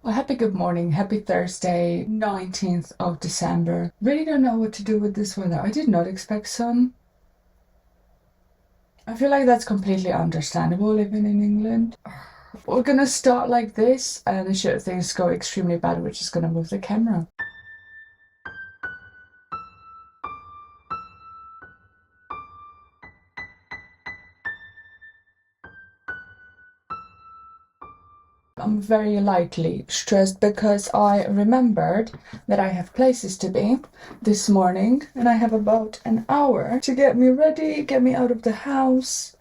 Well, happy good morning. Happy Thursday, 19th of December. Really don't know what to do with this weather. I did not expect sun. I feel like that's completely understandable living in England. We're gonna start like this, and should things go extremely bad, we're just gonna move the camera. I'm very lightly stressed because I remembered that I have places to be this morning, and I have about an hour to get me ready, get me out of the house,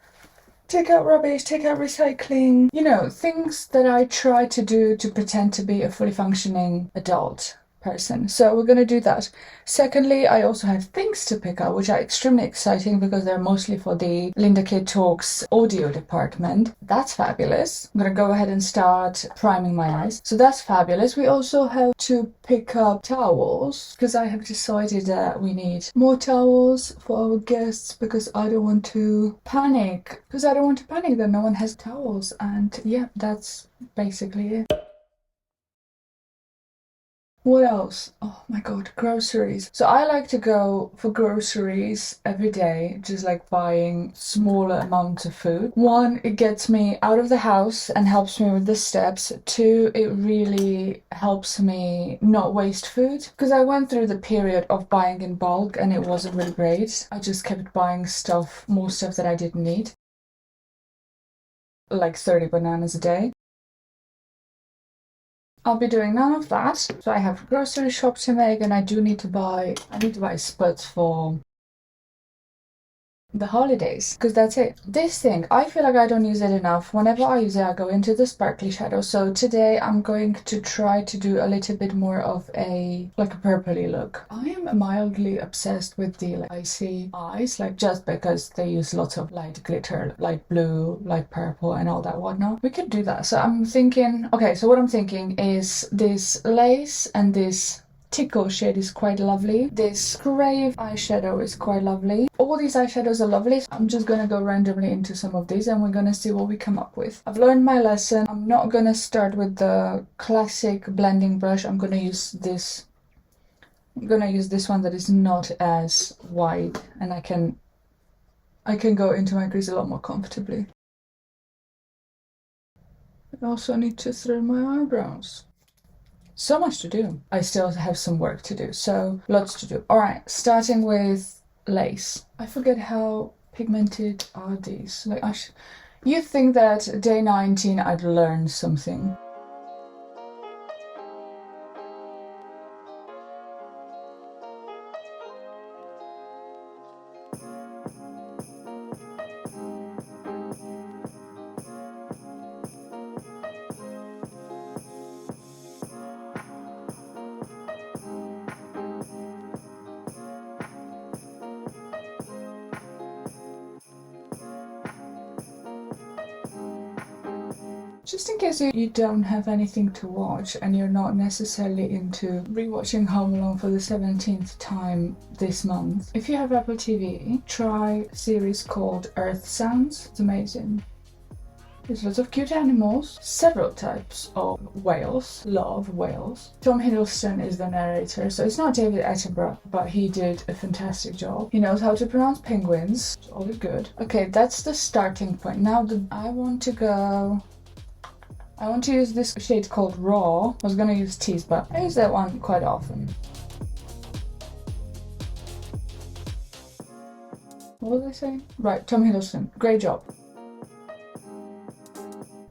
take out rubbish, take out recycling. You know, things that I try to do to pretend to be a fully functioning adult person. So we're gonna do that. Secondly, I also have things to pick up, which are extremely exciting because they're mostly for the Linda Kid Talks audio department. That's fabulous. I'm gonna go ahead and start priming my eyes. So that's fabulous. We also have to pick up towels because I have decided that we need more towels for our guests because I don't want to panic. Because I don't want to panic that no one has towels. And yeah, that's basically it. What else? Oh my god, groceries. So I like to go for groceries every day, just like buying smaller amounts of food. One, it gets me out of the house and helps me with the steps. Two, it really helps me not waste food. Because I went through the period of buying in bulk and it wasn't really great. I just kept buying stuff, more stuff that I didn't need. Like 30 bananas a day. I'll be doing none of that. So I have grocery shop to make, and I need to buy spuds for the holidays because that's it. This thing, I feel like I don't use it enough. Whenever I use it, I go into the sparkly shadow. So today I'm going to try to do a little bit more of a like a purpley look. I am mildly obsessed with the like icy eyes, like just because they use lots of light glitter, light blue, light purple and all that whatnot. We could do that. So I'm thinking, okay, so what I'm thinking is this lace and this Tickle shade is quite lovely. This Crave eyeshadow is quite lovely. All these eyeshadows are lovely. I'm just gonna go randomly into some of these and we're gonna see what we come up with. I've learned my lesson. I'm not gonna start with the classic blending brush. I'm gonna use this one that is not as wide, and I can go into my crease a lot more comfortably. I also need to thread my eyebrows. So much to do. I still have some work to do, so lots to do. All right, starting with lace. I forget how pigmented are these. Like you'd think that day 19 I'd learn something. Just in case you don't have anything to watch and you're not necessarily into rewatching Home Alone for the 17th time this month, if you have Apple TV, try a series called Earth Sounds. It's amazing. There's lots of cute animals, several types of whales, love whales. Tom Hiddleston is the narrator, so it's not David Attenborough, but he did a fantastic job. He knows how to pronounce penguins, it's always good. Okay, that's the starting point. Now I want to use this shade called Raw. I was gonna use Tease, but I use that one quite often. What was I saying? Right, Tom Hiddleston, great job.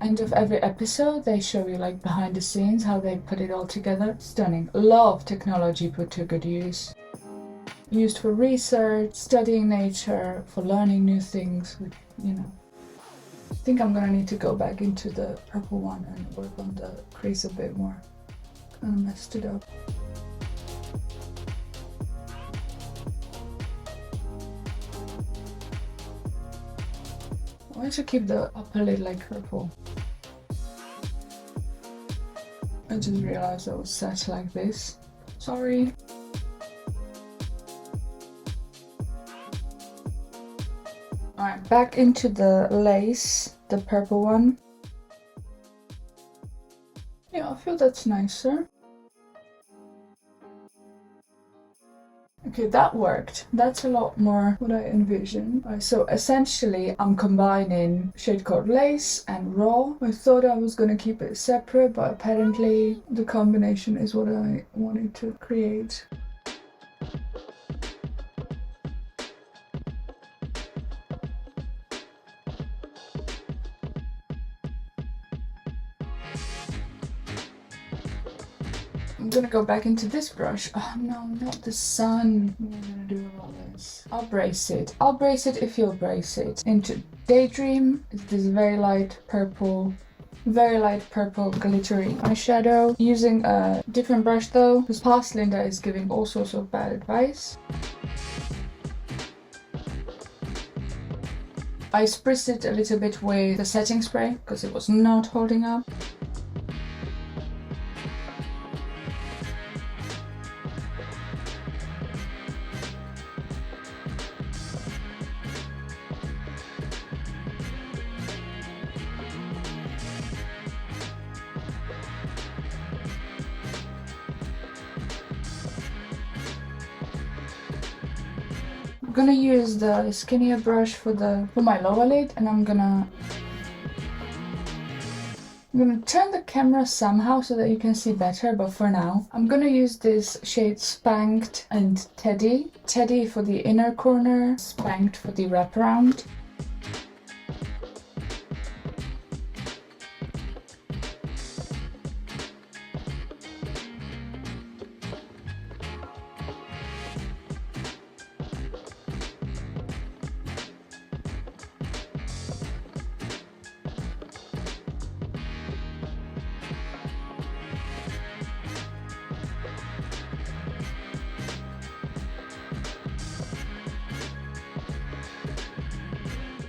End of every episode, they show you like behind the scenes, how they put it all together. Stunning. Love technology put to good use. Used for research, studying nature, for learning new things, you know. I think I'm gonna need to go back into the purple one and work on the crease a bit more. Kinda messed it up. I want to keep the upper lid like purple. I just realized I was set like this. Sorry. Alright, back into the lace, the purple one. Yeah, I feel that's nicer. Okay, that worked. That's a lot more what I envisioned. So essentially, I'm combining shade called Lace and Raw. I thought I was going to keep it separate, but apparently the combination is what I wanted to create. I'm gonna go back into this brush. Oh no, not the sun. What am I gonna do about this? I'll brace it. I'll brace it if you'll brace it. Into Daydream is this very light purple glittery eyeshadow. Using a different brush though, because past Linda is giving all sorts of bad advice. I spritzed it a little bit with the setting spray because it was not holding up. I'm gonna use the skinnier brush for my lower lid, and I'm gonna turn the camera somehow so that you can see better, but for now I'm gonna use this shade Spanked and Teddy. Teddy for the inner corner, Spanked for the wraparound.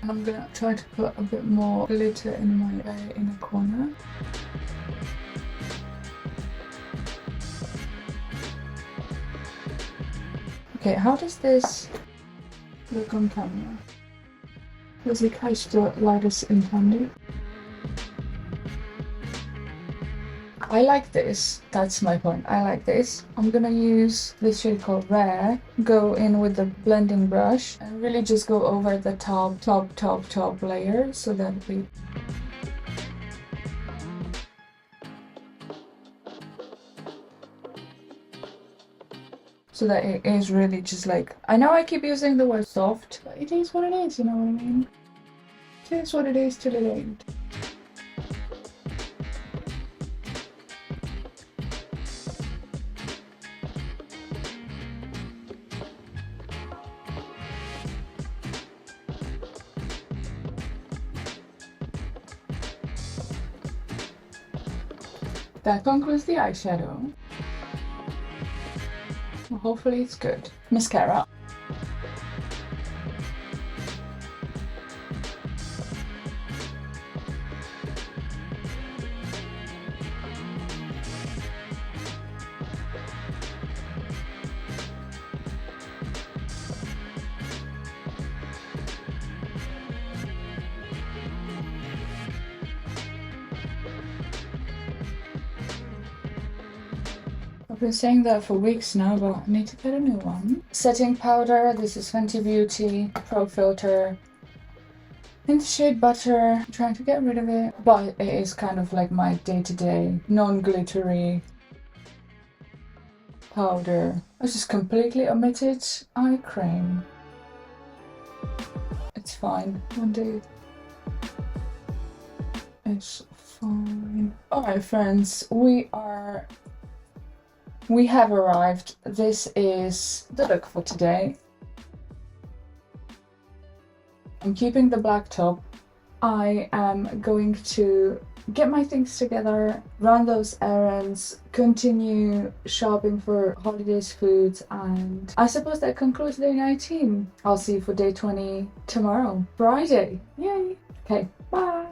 I'm gonna try to put a bit more glitter in my inner corner. Okay, how does this look on camera? Does it catch the lightest intended? I like this. That's my point. I like this. I'm gonna use this shade called Rare. Go in with the blending brush and really just go over the top layer so that we... So that it is really just like... I know I keep using the word soft, but it is what it is, you know what I mean? It is what it is till it ain't. That concludes the eyeshadow. Well, hopefully it's good. Mascara. I've been saying that for weeks now, but I need to get a new one. Setting powder, this is Huda Beauty Pro Filter in the shade Butter. I'm trying to get rid of it, but it is kind of like my day-to-day, non-glittery powder. I just completely omitted eye cream. It's fine. One day it's fine. Alright friends, we have arrived. This is the look for today. I'm keeping the black top. I am going to get my things together, run those errands, continue shopping for holidays foods, and I suppose that concludes day 19. I'll see you for day 20 tomorrow, Friday. Yay! Okay, bye!